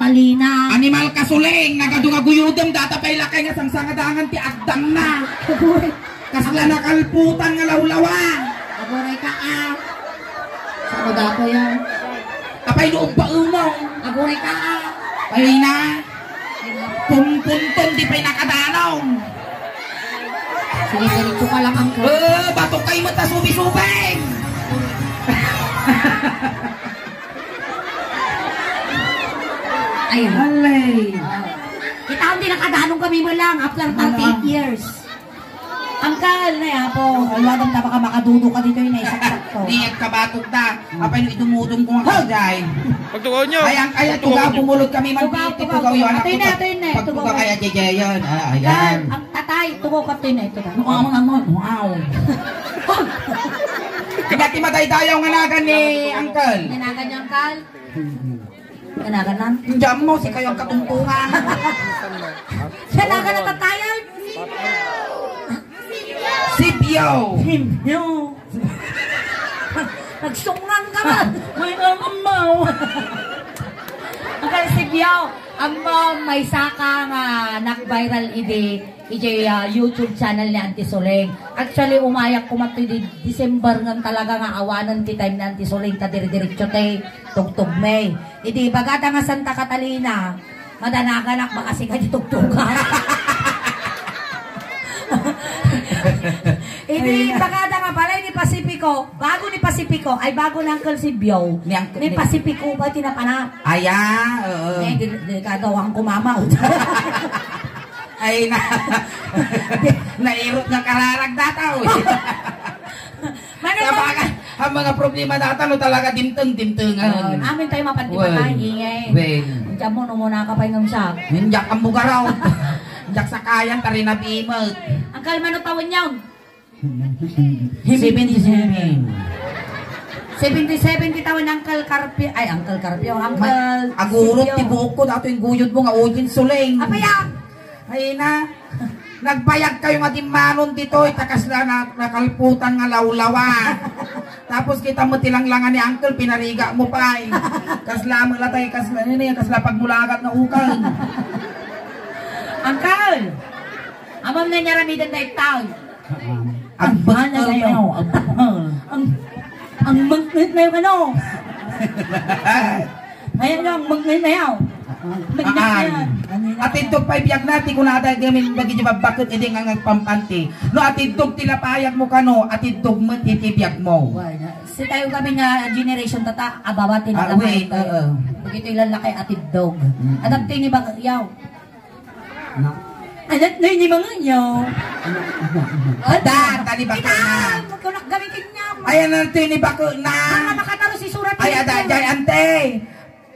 Catalina. Animal kasuling, nagadungaguyudom, datapay lakay nga sangsangadangan ti agdam na. Kasla nakalputan nga lawlawa. Aguray ka Sako dato yan. Apay loob ba umong. Aguray ka Ay na. Pumpunton di pa'y nakadanong. Sige, ganito ka lang, Uncle. Bato kayo mata subi-subing. Ayun. Alay. Kita hindi nakadanong kami mo lang after 38 years. Uncle, na yan po. Alam na baka makadudo ka dito yung naisaksak to. Niyat ka batog na. Apay nung idumudong ko nga kajay. Pagtukaw nyo. Kaya tugaw pumulot kami man dito. Tugaw yung anak ko. Pagtugaw kaya jajayan. Ayan. Ang tatay, tugaw ka ito na ito na. Wow. Dati matay-dayaw nga nagan ni Uncle. Nanagan niya, Uncle? Nanagan na? Diyan mo si kayong katungtungan. Nanagan na tatayan? Sibyo. Sibyo. Nagsungan ka man. May amaw. Uncle Sibyo, may saka nga nak-viral YouTube channel ni Auntie Soleng. Actually, umayak ko matoy di December nga talaga nga awanan ti time ni Auntie Soleng ta diri-diretso te tugtog May. Idi bagata nga Santa Catalina, madanaganak ba kasi ka di tugtugan. Hindi, bagada nga pala ni Pacifico. Bago ni Pacifico, ay bago ni Uncle Sibyo. Ni Pacifico ba tinapana? Aya, delikado ang kumamaw. Ay, nairot nga kararag dataw. Sabaga, ang mga problema dataw talaga dimteng-dimtengan. Amin tayo mapanti-patay, ingay. Diyan mo, muna ka pa yung siya. Hinjak ang bugaraw. Hinjak sa kayan, tari na bimot. Uncle, mano tawon yun? 77 bitawan Uncle Carpio. Ay, Uncle Carpio. Uncle Agurot, tibuok ko. Dato yung guyod mo nga, Ujin Suling. Apaya! Ay na, nagbayag kayo nga manon dito. Takas na nakalputan nga lawlawa. Tapos kita mo tilanglangan ni Uncle, pinariga mo pa. Kasla mo latay, kasla pagmulagat na ukan. Uncle! Amam na niya ramidan na itaw. Ang bakal mo. Ang magnet na yung ano. Ayan ang magnet na yaw. Atidog pa ibiyag natin kung natin gamin bagi niya bakit hindi nga nagpampanti. No atidog tilapayag mo kano, atidog mo titibiyag mo. Si tayo kami nga generation tata, abawatin na wait, Begitu ilan lakay atidog. Adaptin ni bag yaw. Alat na ni mga yaw. Ada, tadi bako na. Magkunak gamitin niya. Ayan na ni bako na. Mga makataro si surat. Ay ada, jay ante.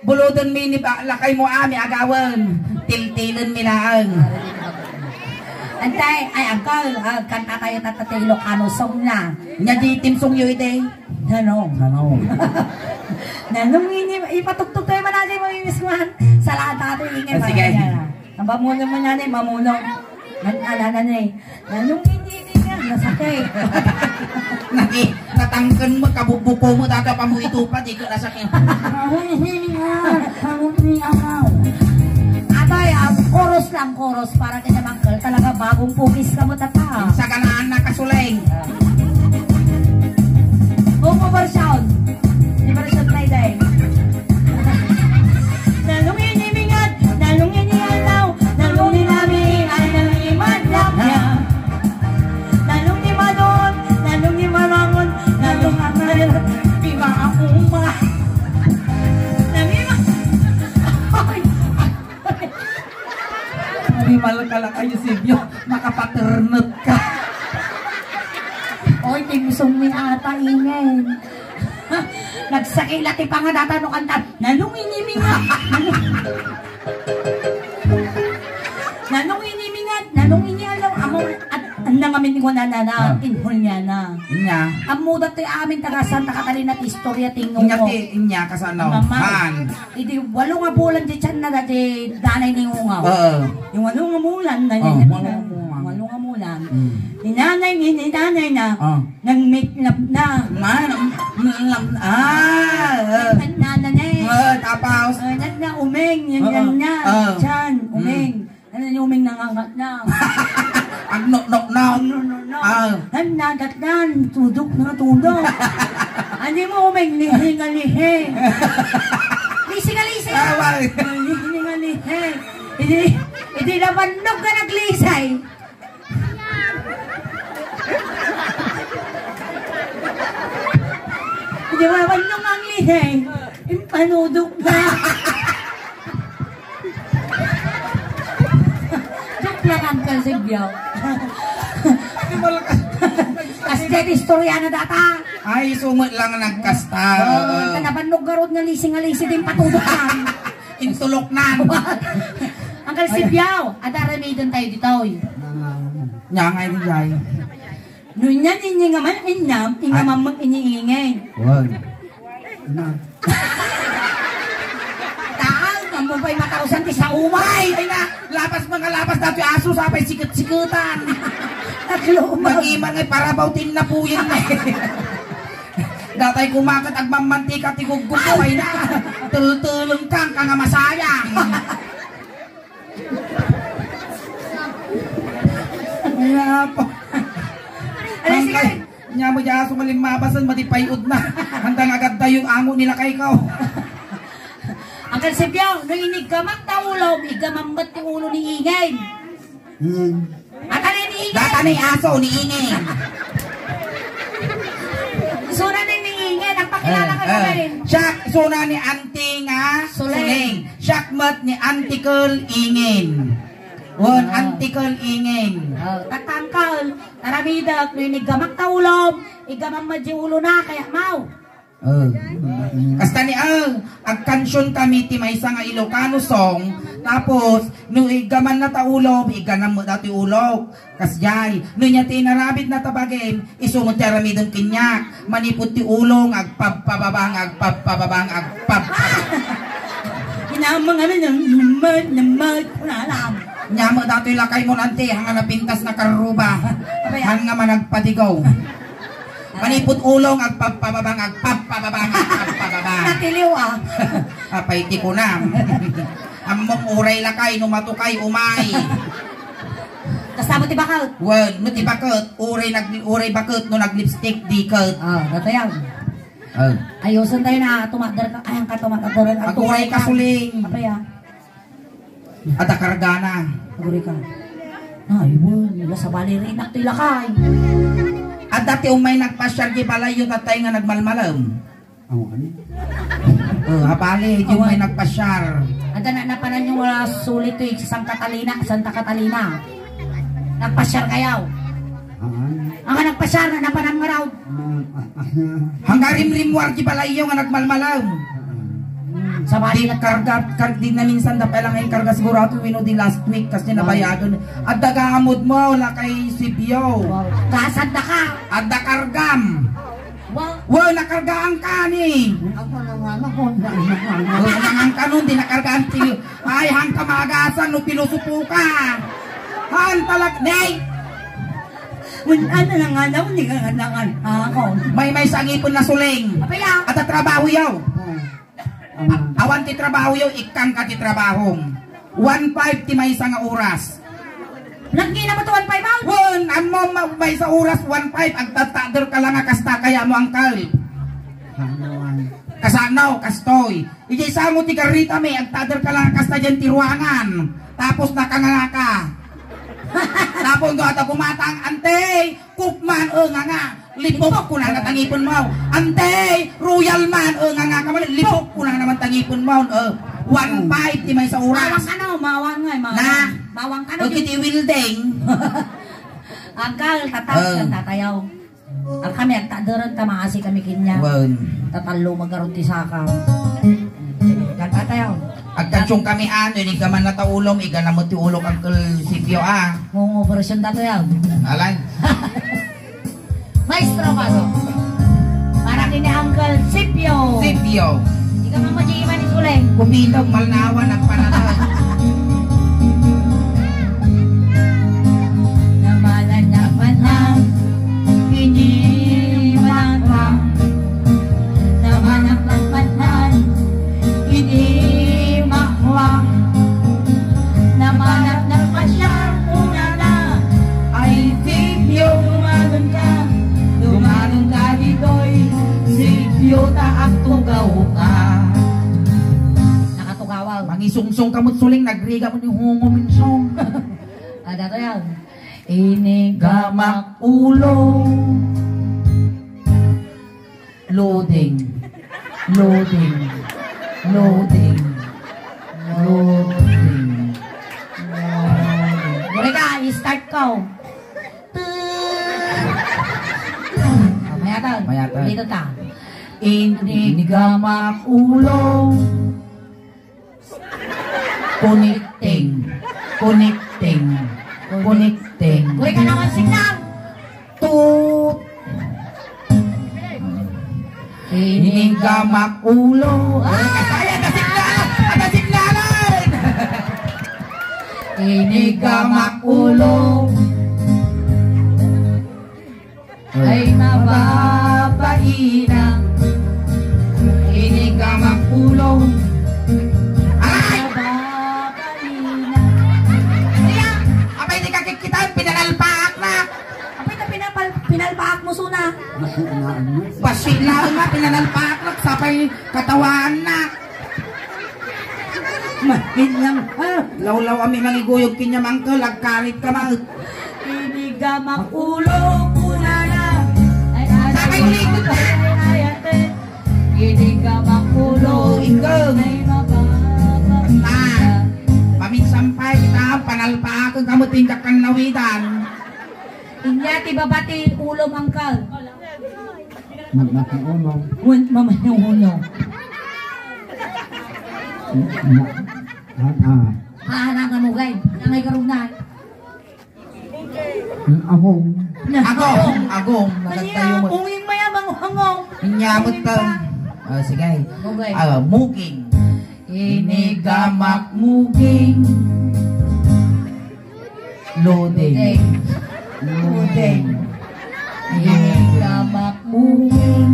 Bulodon mi ni lakay mo ami agawan. Tiltilan mi laang. Antay, ay Uncle, kanta tayo tatatay Ilocano song na. Nya di tim song yu ite. Nanong. Nanong ini ipatugtog tayo manasay mo yung misman. Sa lahat natin ingay. Sige. Ang mamuno mo nanay, mamuno. Nanay. Nanong ini nga, nasakay. Natangkan mo, kabubuko mo, taga pa mo itupat, ikaw nasakay. Atay, chorus para kay Uncle. Talaga bagong pugis ka mo tata. Sa ganaan na kasuleng. Buong version. Version Friday. Nanong inimingat, nanong inialaw, nanong ninami, ay nanong imadlap niya. Nanong ni Manon, nanong ni Marangon, nanong amal, bima akong ma. Namima. Animal ka lang kayo, Sibyo. Makapaternot ka. Oy, timusong min ata ingay. Nagsakilati pa nga data no kanta. Nanong inimingat. Nanong inimingat. Nanong inialaw. Amo at andang amin ko na inhol niya na. Inya. Amo dati amin taga Santa Catalina at istorya tingong mo. Inya kasanaw. Man. Idi walo nga bulan di tiyan na dati danay ni Ungaw. Yung walo nga bulan na walo nga bulan. Ninanay na nang-make love na. Nanay. Tapos Na umeng yan Chan, uming. Ano yung uming nangangat na? Ang nok-nok na. Nadatnan, tudok na tudok. Ano mo uming, lihinga-lihe. Lisi-nga-lisi. Lihinga-lihe. Hindi naman nog ka naglisay. Hindi naman nog ang lihe. Impanudok na. Joke lang ang kalsigyaw. Kasi dito istorya na data. Ay, sumot lang nagkasta. Tanabanog garod nga lisi din patudukan. Intulok na. Ang kalsigyaw. Adara may doon tayo dito. Nyangay ni Jay. Nunyan inyo nga man inam, ingamam mag iniingay. Wag. Taang, ang mabay matarusan ti sa umay. Ay na, lapas mga lapas dati aso sapay sikat-sikatan. Naglumag. Mag-iman ngay para bautin na po yun eh. Datay kumakat agmamantika ti gugupo ay na. Tulong kang nga masayang. Kaya po. Nya mo dya sumaling mabasan matipayod na. Handang agad na yung amo nila kay ikaw. Ang kalsibyaw, nung inig ka magtaulog, igamambat yung ulo ni Ingay. Akala ni Ingay. Data ni aso ni Ingay. Suna ni Ingay, nagpakilala ka na rin. Siya, suna ni Auntie nga Suling. Siakmat ni Auntie Curl Ingin. Won, Auntie Curl Ingin. Tatangkal, taramidag, nung inig ka magtaulog, igamambat yung ulo na, kaya mau. Kasta ni agkansyon kami ti may nga Ilocano song, tapos nung igaman na taulob iganam mo dati ulog kasjay nung niya tinarabit na tabagin isumot ti aramidon kinyak manipot ti ulong agpababang Hinamang ano yung namad ko na alam. Nya mo dati lakay mo nanti hanga napintas na karuba hanga managpadigaw manipot ulong agpababang Natiliw apay ti ko na amok uray lakay numatukay umay kasama ti bakal. wen no ti bakot uray bakot no naglipstick diket Gatayan. Ayusan tayo na tumadar ka ayang katumadar ag uray kasuling apa ya ada kargana aguri ka ay wen nila sa bali rin nak tilakay. At dati umay nagpasyal ki palayo tatay nga nagmalmalam. Hapali yung may nagpasyal. Anda na napanan yung sulit to sa Santa Catalina. Nagpasyal kayaw. Ang nagpasyal na napanan nga raw. Hanggang rimrimwar ki palayo nga nagmalmalam. Sa bali karga din na minsan da pelang ang karga siguro ato wino di last week kasi nabayagan. At dagamod mo la kay Sibyo. Kasad na ka. At da kargam. Wow, nakargaan ka ni. Ako na nga nakon. Ang kanon din nakargaan ti. Ay hang kamagasan no pinusupo ka. Han talag nay. Ano na nga daw ni nga nangan ako. May sangipon na suling. Apaya. At trabaho yaw. Awan ti trabaho yaw ikang ka ti trabahong 1.5 ti may isa nga oras. Lagi na mo to 1.5 out? Wen, amo may sa oras 1.5 agtatador ka lang nga kasta kaya mo angkal. Kasanaw, kastoy. Ijay sa mo ti garita me agtador ka lang kasta dyan ti ruangan. Tapos nakanganga ka. Tapos do ata pumatang ante, kukman nga. Lipok ko na tangipon mo. Ante, royal man nga ka man lipok ko na naman tangipon mo. 1.5 ti may sa oras. Mawang ano, mawang nga, mawang. Na, mawang ka na. o kiti wilding. Angkal, tataw, tatayaw. Ang kami, agtadoran tamasi kami kinya. Tatalo magaron ti saka. Tatayaw. Agtasyong kami ano, hindi ka man nataulong, iganamot ti ulong ang Sibyo Mong operasyon tatayaw. Alay. Maestro kaso. Para kini Uncle Sibyo. Sibyo. Hindi ka mamajiman ni Suleng. Kumitog, malnawan, nagpanatag. Namalan na panang hindi matang. Namalan na panang hindi makwang. Sungsong kamot suling, nagriga mo ni hungo minsong. Ada to yan. Inigamak ulo. Loading. Loading. Loading. Loading. Boleh ka, i-start ko. Mayatan. Mayatan. Dito ta. Inigamak ulo. Connecting. Connecting. Connecting. Boleh ka naman signal. Tut. Inigamak ulo. Kaya na signal! Ada signalan! Inigamak ulo. Ay mababaina. Inigamak ulo. Ay! Mababaina. Kaya, abay di kakikitaan, pinanalpaak na. Apay na pinalpaak mo suna. Pasila nga, pinanalpaak na. Sapay katawaan na. Mahinyang, lawlaw kami nangiguyog kinyam angkel, agkarit ka ma. Inigamak ulo kunana. Sabay ulikot na. Inigamak ulo Inggang. ay mababaina. Paminsampay kita, panalpaak ang kamuting kakang nawidan. Inyati babati ulo mangkal. Magbati ulo. Mama yung ulo. Hahanangan mo gay. Nangay karungan. Ahong. Agong, agong. Kanya, unging mayamang hangong. Inyamot ka. Sige. Mugay. Muging. Inigamak muging. Loading. Loading. Inigamak muging.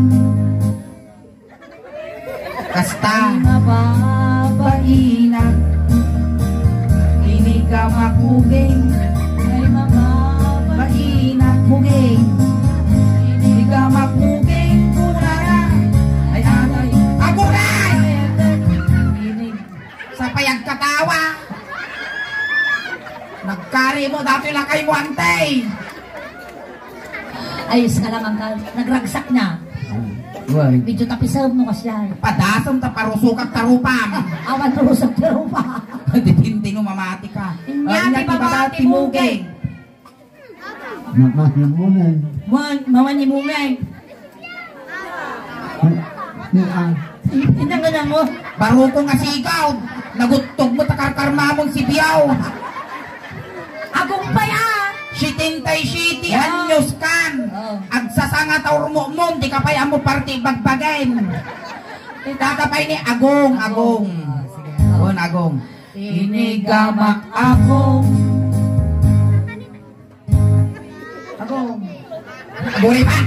Kasta. Mababaina. Inigamak muging. Ay mababaina. Muging. Inigamak muging. Kunara. Ay agay. Aguray! Sa payag katawa. Nagkari mo, dati lang kayo mo antay. Ayos ka lang angkal. Nagragsak na. Uy. Medyo tapisaw mo kasi yan. Padasam ta parusukak tarupam. Awan rusok pero pa. Dipinti no mamati ka. Inyati babati muging. Magbati ulo. Mama ni mungay. Inang na mo. Baro ko nga sigaw. Nagutog mo takarkarma mong si Biyaw. Agong paya. Shitintay shiti, Wow. anyos kan. Oh. Agsasanga taur mo mom, di kapay amo party bagbagen. Kakapay ni Agong, Agong. Sige. Agong, Agong. Inigamak Agong. Agong. Agong pa.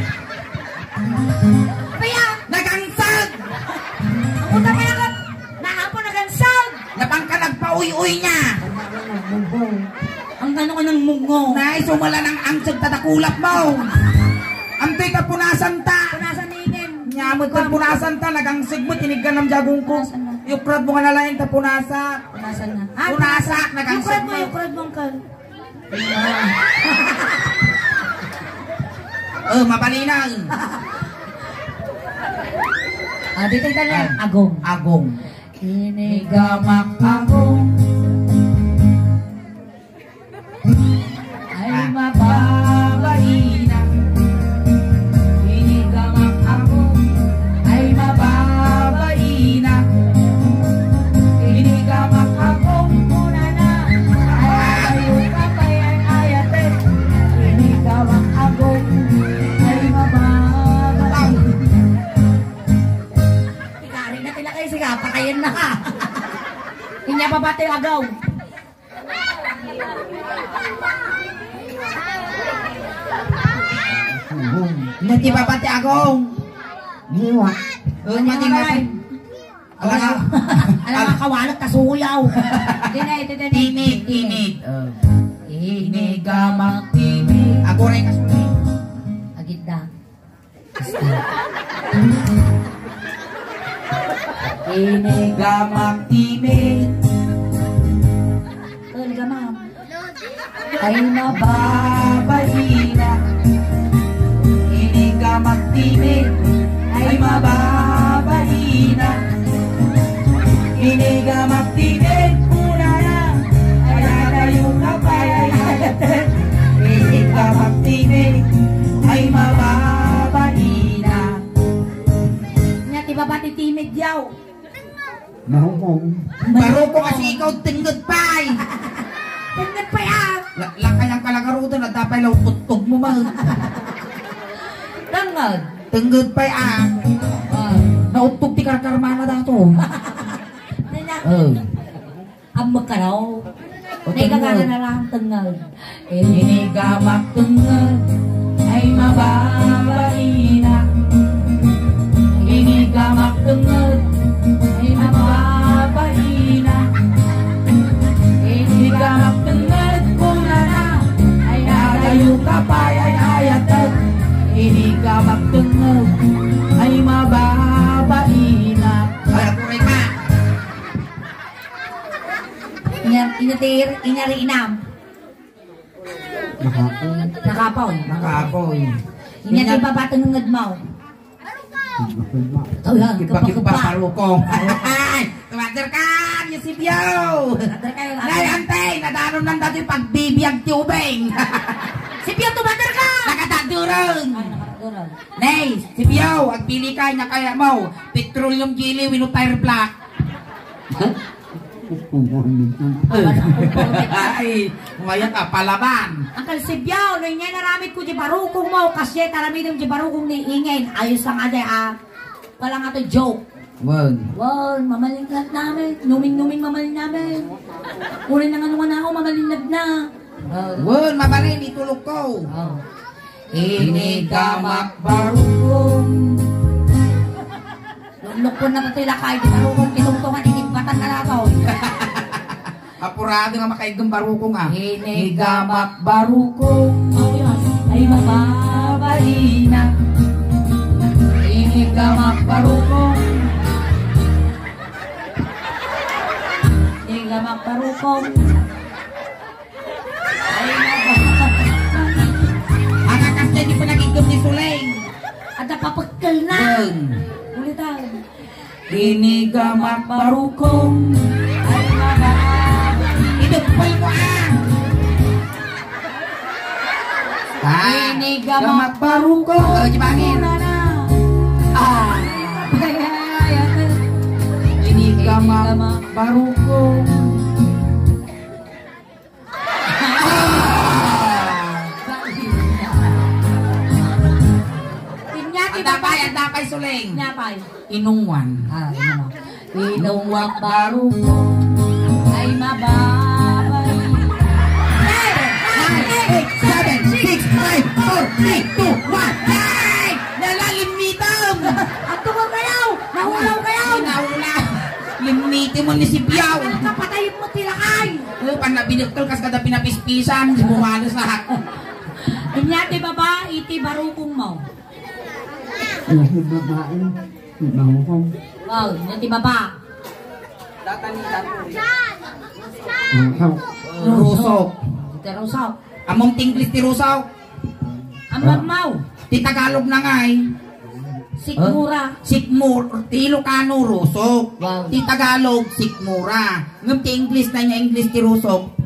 Paya. Nagangsag. Puta paya ka. Naapo nagansag. Napang ka nagpauy-uy niya. Ang ano ko ng mungo. Naisumala ng angsag tatakulap mo. Amtoy ka punasan ta. Punasan inin. Nyamot ka punasan ta. Nagangsig mo, tiniggan ng jagong ko. Punasan na. Yukrad mo nga nalain ta punasa. Punasan na. Punasak, nagangsig mo. Yukrad mo angkal. Mabalinang. Dito ka lang. Agong. Agong. Inigamak Agong. ay mababaina. Inigamak Agong. Ay mababaina. Inigamak Agong. Muna na. Ayaw ka pa yan ayate. Inigamak agong ay mababaina. Ikarin na tila kayo. Sige, pakayan na ka. Inya pa bate agaw. Nanti babati Agong. Niwa. Nanti babati. Alam nga kawalot kasuyaw. Timid, timid. Inigamak timid. Agoray ka sulit. Agit na. Inigamak timid. ay mababahina. Hindi ka magtimid ay mababahina. Hindi ka magtimid una na kaya tayo kapayayat. Hindi ka magtimid ay mababahina. Nga di ba ba titimid yaw? Marunong. Baruko kasi ikaw tinggod pa eh. Tinggod pa yan. Lakayang kalagaruto na tapay lang utog mo man. Tinggod. Tinggod pa ah. Nautog ti karkarmana dato. Ambag ka raw. Nagkakala na lang tinggod. Inigamak tinggod ay mababahina. Inigamak tinggod ay mababahina. Inigamak tinggod kung na ay natayo ka pa ay ayatag. Inigamak tinggod ay mababahina. Kaya ko rin ma. Inyari inam. Nakapaw. Nakapoy. Inyari babatang ngad mo. Kipa-kipa parukong. Ay! Tumater ka! Yung si Biyaw! Nay, antay! Nadanon ng dati pagbibiyag ti ubeng! Si Pio, tumater ka! Nakatadurong! Nay, si Biyaw! Agpili ka niya kaya mo! Petroleum jelly wino tire black! Ay! Umaya ka, palaban! Angkal si Pio, no niya naramit ko di barukong mo kasi taramit di barukong ni ingay. Ayos lang ada wala nga to joke. Wag! Wow, mamalingkat namin. Numing-numing mamalin namin. Uli na nga naman ako, mamalinad na. Wag! Mabalin, itulog ko! Inigamak barukong. Lukon na ito ilakay, di barukong kitungtungan, inibatan na nato. Apurado nga makaigang barukong ah. Inigamak barukong. Ay mababalina. Inigamak barukong. Inigamak barukong. Ay mababalina. Ang kakasya di pa nagigom ni Suleng. At napapagkal na. Ulitan. Inigamak barukong. Ay mababalina. Idupal mo ah. Inigamak barukong. O, jibangin. Inigamak barukong. Ang dapay Suleng. Nyapay. Inungwan. Inungwak barukong ay mababay. 9, 8, 7, 6, 5, 4, 3, 2, 1. Nalalimmitam! Ato ko kayo! Nahulaw kayo! Naula! Limiti mo ni si Piyaw! Nakapatayin mo tilakay! Panabinagtol kas kada pinapispisan, bumalas lahat. Inyati baba, iti barukong mo. Nasi babae. Marunong. Wow, inyati baba. Rusok. Iti rusaw. Among tinglis ti Rusaw. Ambag mau. Ti Tagalog na nga eh. Sikmura. Sikmur. Ti Ilocano, Rusok. Wow. Ti Tagalog, Sikmura. Ngam ti English na niya, English ti Rusok.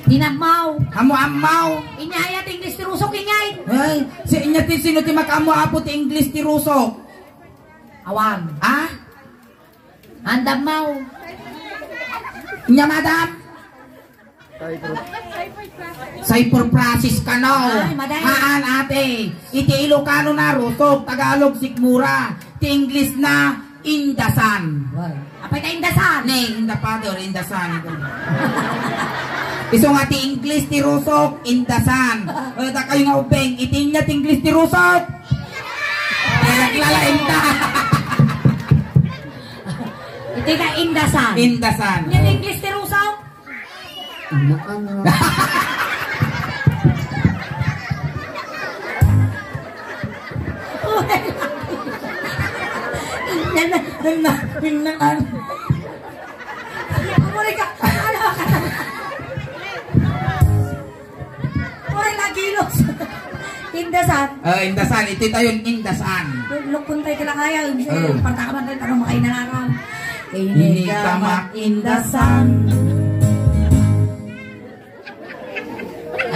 Dinagmaw. Amo-amaw. Inyayat English ti rusok inyay. Ay, si inya ti sino ti makamu-apo ti English ti Rusok. Awam. Ah? Andam mau. Nya madam? Cyberprasis ka no. Ay, madam. Haan ate. Iti Ilocano na Rusok, Tagalog, Sikmura. Ti English na Indasan. Apay ta indasan. Ne, in the father, Indasan. Iso nga ti English ti Rusok, Indasan. O ta kayo nga ubeng, iti nya ti English ti Rusok. Naglalain ta. Iti ka indasan. Indasan. Yan English ti rusok. kilos. Indasan. Indasan. Ito tayo yung indasan. Lukon tayo kailang kaya. Partakaman tayo tanong makain na naran. Ini kamak indasan.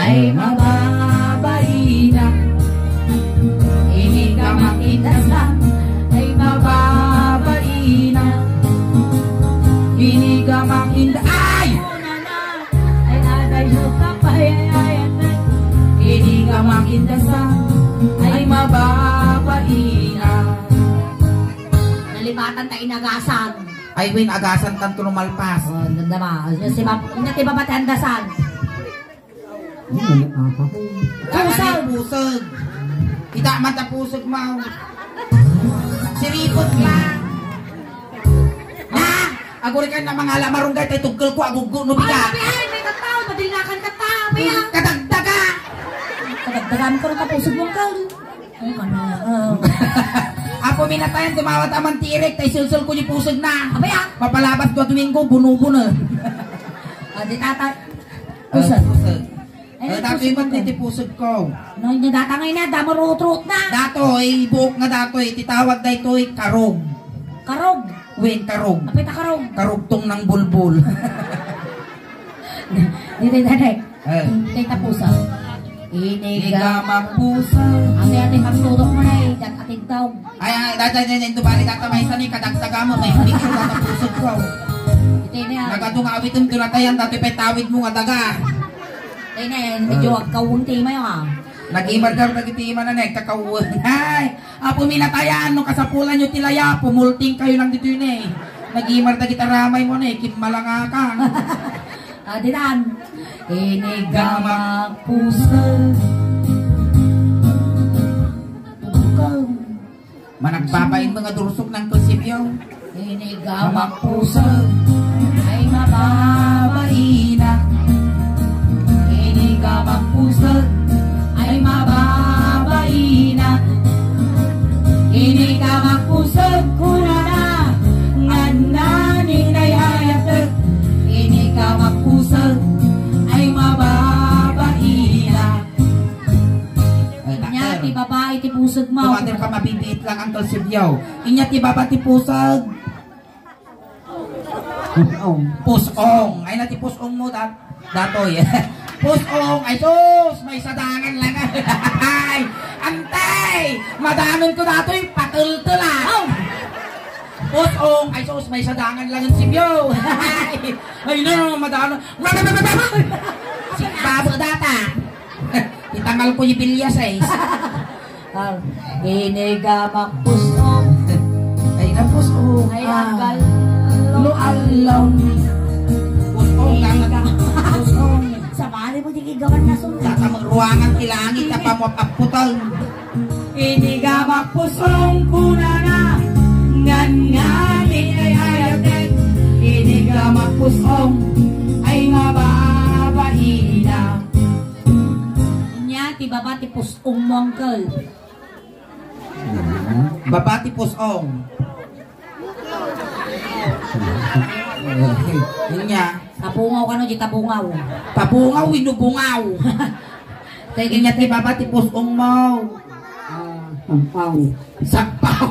Ay mababain na. Ini kamak indasan. Ay mababain na. Ini kamak indasan. Ay! Ay aday suka payayayan na. Ini kamak indasan. Ay mababain na. Nalipatan tayo inagasan. Ay win agasan tanto lumalpas. Ganda ba? Inati ba pati andasan? Pusag! Pusag! Kita mata pusag mo. Siripot lang. Na! Aguri ka na mga lamarunggay tayo tugkal ko agugo no biga. Ay, may kataw! Madililakan kataw! Kadagdaga! Kadagdagan ko rin kapusag mong kal. Ay, kana. Apo minatayan tumawat amang tirek tayo sulsul ko yung pusag na. Abay ah! Papalabas ko Domingo, bunubo na. Di tata. Pusag. Pusag. Dato yung matiti pusag ko. No, yung datangay na, damo rut-rut na. Dato, buok na dato, titawag na ito karog. Karog. Win, karog. Apit na karog. Karugtong ng bulbul. Dito, Tay tapusag. Inigamang pusag. Ate kapsutok mo na eh. Dat ating taong. Ay, ito bali tatamay sa ni kadagtaga mo. May picture na tapusag ko. Ito na. Nagadungawit yung tunatayan, dati petawid mo nga daga. Tay na yan, medyo agkawang tema yun ah. Nag-imar ka nagitiman na kakawon. Ay, apo minatayan no kasapulan nyo tilaya, pumulting kayo lang dito yun eh. Nag-imar na gitaramay mo na eh, kit malangakan. Dinan. Inigamang pusag. Managpapain mga durusok ng konsepyo. Inigamang pusag. Ay mababain na. Inigamang pusag. Ay mababain na. Inigamang pusag kuna na. Ngananing nayayatag. Inigamang pusag. Ay mababain na. Inya ti babae ti pusag mo. Tumater ka mabibiit lang ang konsepyo. Inya ti baba ti pusag. Pusong. Ay na ti pusong mo datoy. Pusong. Ay sus. May sadangan lang. Ay. Antay. Madanon ko datoy. Patultulan. Pusong. Ay sus. May sadangan lang yung sibyo. Ay no. Madanon. Si babo data. Itangal ko yung bilyas eh. Inigamang pusong. Ay na pusong. Ay agal. Lualaw. Pusong. Pusong. Samari mo di kigawan na sunod. Tatamang ruangan kilangit na pamot-aputang. Inigamang pusong kuna na. Ngan-ngani ay ayatin. Inigamang pusong ay mababain na. Nya ti baba ti pusong mongkel. Babati pusong. Yun nga. Tapungaw ka no, di tabungaw. Tabungaw, inubungaw. Yun nga ti babati pusong mo. Sampaw. Sagpaw.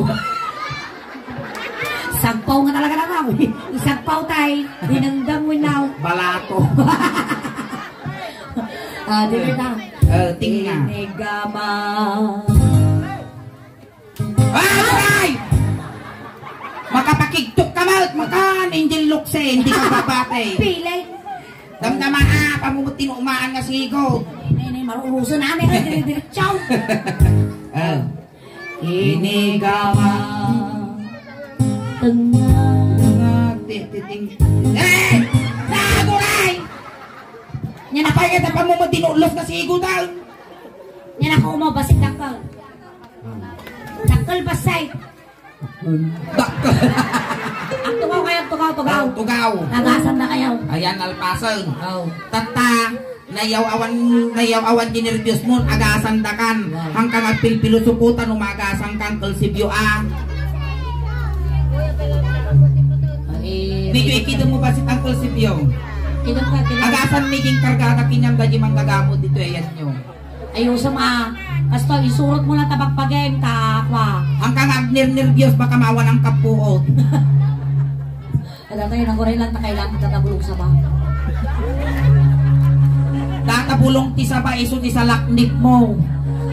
Sagpaw nga talaga na nga. Isagpaw tay. Dinangdang winaw. Balato. Di ba? Tingnan. Inigamang. Ay! Makapakigtok ka mal, makan, Angel Lukse, hindi ka babate. Pilay. Damdama pamumutin umaan nga sigo. Ini maruruso namin. Diretsaw. Inigamang. Tengah. Titing. Naguray! Yan na kaya na pamumutin ulos nga sigo daw. Yan ako umabasik dakal. Dakal basay. Dakal. Ang tugaw kayo, tugaw. Tugaw. Nagasan na kayo. Ayan, alpasan. Oh. Tata, nayaw-awan dinirbios mo, agasan dakan. Hangkang at pilpilusuputan, umagasan kang kalsibyo Medyo ikita mo ba si Uncle Sibyo? Agasan maging kargada kinyang gaji manggagamot dito ayan nyo. Ayaw sa ma. Kasto, isurot mo lang tabagpageng kakwa. Ang kang nervyos baka mawan ang kapuot. Kada tayo, naguray lang ta kailangan tatabulong sa ba. Tatabulong ti sa ba iso ti sa laknik mo.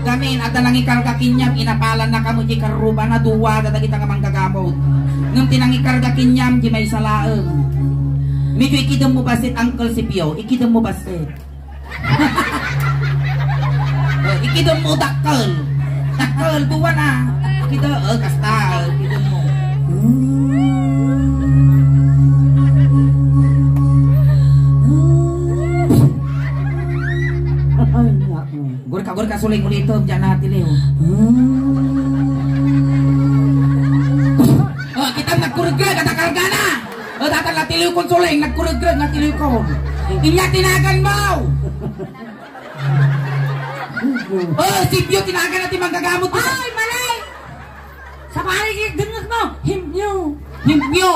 Gamin at nang ikarga kinyam inapalan na kamo di karuba na duwa da kita ka manggagamot. Ngem tinang ikarga kinyam di may salaeng. Medyo ikidom mo basit Uncle Sipio, ikidom mo basit. Ikidom mo dakkel. Dakkel duwa na. Kita kasta ikidom mo. Gurka suling ulit ito, dyan natin Leo. Kita nagkurugag, natakarga na! Datan natiliw kong suling, nagkurugag, natiliw ko. Inya tinagan mo! Sipyo, tinagan natin manggagamot. Ay, malay! Sa paligid, dengag mo! Himnyo! Himnyo!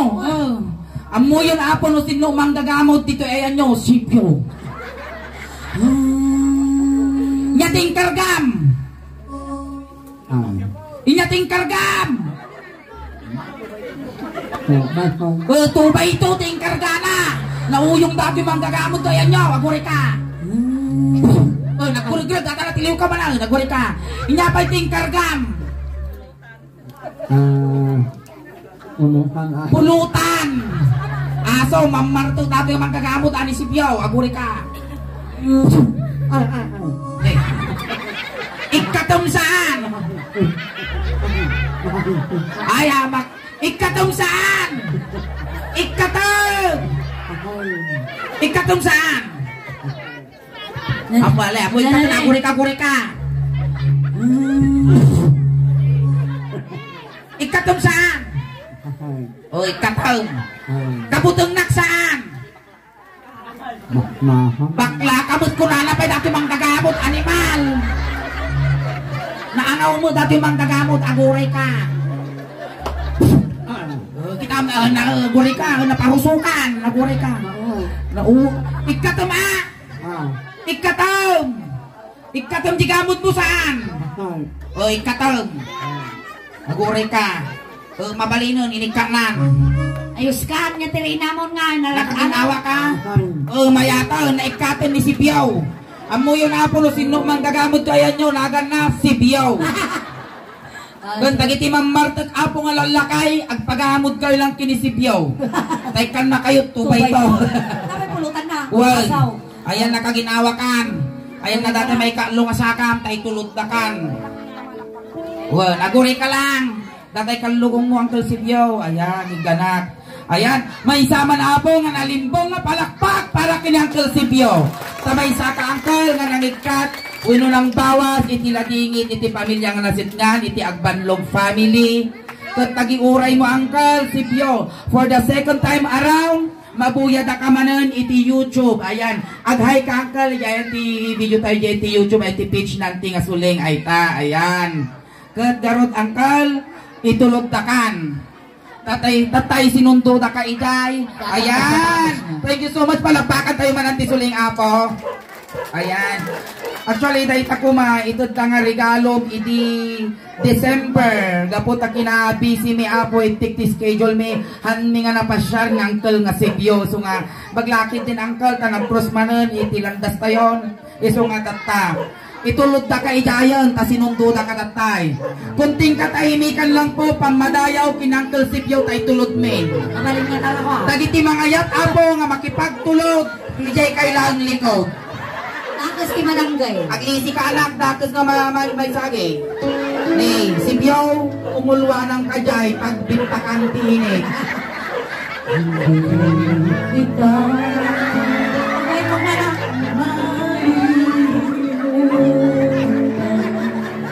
Amo yun apon o sino manggagamot dito, ayan nyo, sipyo. Inyating kargam! Inyating kargam! Tubay ito, ting kargana! Nauyong dati manggagamot, ayan nyo, aguri ka! Nagkurigurag, data na tiliw ka ba na, aguri ka! Inyapay ting kargam! Pulutan! Aso, mamarto dati manggagamot, ani sipyaw, aguri ka! Ikatom saan? Ay, hamak. Ikatom saan? Ikatom! Ikatom saan? Apa le? Apa ikatom? Aguri ka. Ikatom saan? Oh, ikatom. Kabutong nak saan? Bakla, kabut ko na napay dati manggagamot, animal. Naangaw mo dati manggagamot, aguray ka. Kita naguray ka, naparusukan, aguray ka. Ikatom Ikatom! Ikatom di gamot mo saan? O ikatom. Aguray ka. Mabalinon, inikanan. Ayos ka, niya tirinamon nga. Nakakanawa ka? Mayata, naikatin ni Sipyaw. Amo yun apo no sino manggagamot kaya nyo, nagan na Sipyaw. Kung tagiti mamartag apo nga lalakay, agpagamot kayo lang kinisipyaw. Taykan na kayo, tubay to. Tapay pulutan na. Well, ayan nakaginawakan. Ayan na dati may kalong asakam, tay tulot na kan. Well, aguri ka lang. Datay kalugong mo ang Sipyaw. Ayan, iganak. Ayan, may sama na po nga nalimbong nga palakpak para kini Uncle Sipyo. Sabay sa ka-uncle nga nangikat, uno ng bawas, iti ladingit, iti pamilya nga nasitngan, iti agbanlog family. Kung tagiuray mo Uncle Sipyo, for the second time around, mabuyad na kamanan iti YouTube. Ayan, aghay ka Uncle, ayan ti video tayo iti YouTube, iti page nanti nga suling ay ta. Ayan, kat garot Uncle, itulog takan. Tatay sinundo da ka iday. Ayan. Thank you so much. Palapakan tayo mananti suling apo. Ayan. Actually, dahil takuma, ito nga regalo iti December. Gapot kina busy mi apo, itik ti schedule mi. Hanmi nga napasyar ng Uncle nga Sipyo. So nga, baglakit din Uncle, tanag-cross manan, iti landas tayon. Iso nga tata. Itulod da ka idayan, ta sinundo da ka tatay. Kunting katahimikan lang po, pamadayaw kinangkel Sipyo tay tulod me. Mabaling nga talaga. Dagiti mga yat apo nga makipagtulog, ijay kailangan likod. Takas ki malanggay. Aglisi ka anak, dakas nga may sagi. Ni, Sipyo, umulwa ng kajay, pagbintakan tinig. Ito. Ay, kung na lang.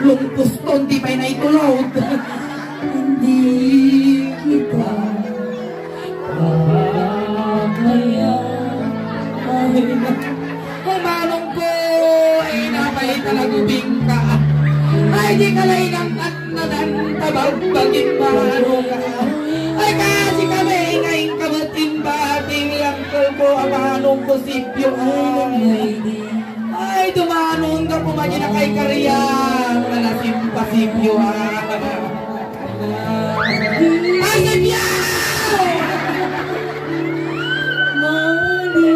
Lungkos to, hindi pa'y naitulog. Hindi kita kaya. Kumanong ko, ay nabay talagubing ka. Ay di kalay ng katnanan, tabagbagin manong ka. Ay kasi kami ngayong kabating-bating, yung kalbo ang manong ko Sipyo. Ay dumanon ka pumanyan na kay kariya, wala simpasipyo Ay, Sipya! Mali.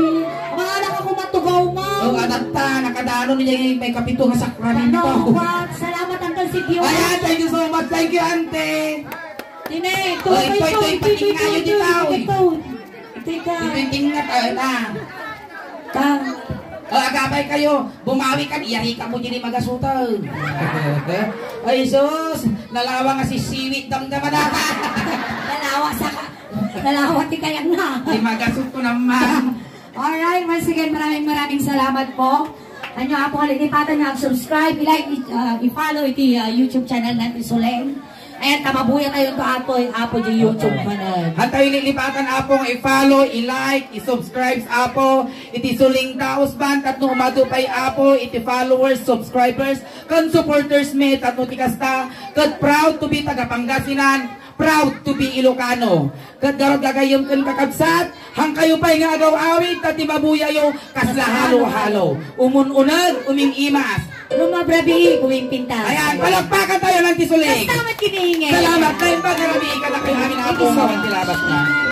Mga anak ako matugaw, ma'am. Oh, anak ta, nakadano niya may kapito nga sakramento. Salamat, Uncle Sipyo. Ayan, thank you so much. Thank you, ante. Tine, ito, Tingnan tayo na. Agabay kayo, bumawi ka, iyari ka mo dyan magasutan. Ay sus, nalawa nga si Siwit damdaman na. Nalawa ti kaya na. Ay magasut ko naman. Alright, once again, maraming salamat po. Ano nga po kalipatan nga, subscribe, i-like, i-follow iti YouTube channel natin Soleng. Ayan, kamabuya tayo ito apo di YouTube manan. At tayo lilipatan apong i-follow, i-like, i-subscribe apo, iti Suling Taos Band, at no umadupay apo, iti followers, subscribers, kan supporters me, at no tikasta, kat proud to be tagapangasinan, proud to be Ilocano. Kat darod gagayom kan kakabsat, hang kayo pa'y nga agaw-awit, at ibabuya yo, kasla halo-halo. Umununag, uming-imas. Lumabrabi, kuwing pintas. Ayan, palagpakan tayo ng Tisuling. Salamat kinihingi. Salamat, kayo ba karami ka na kayo amin apo, mawantilabas na.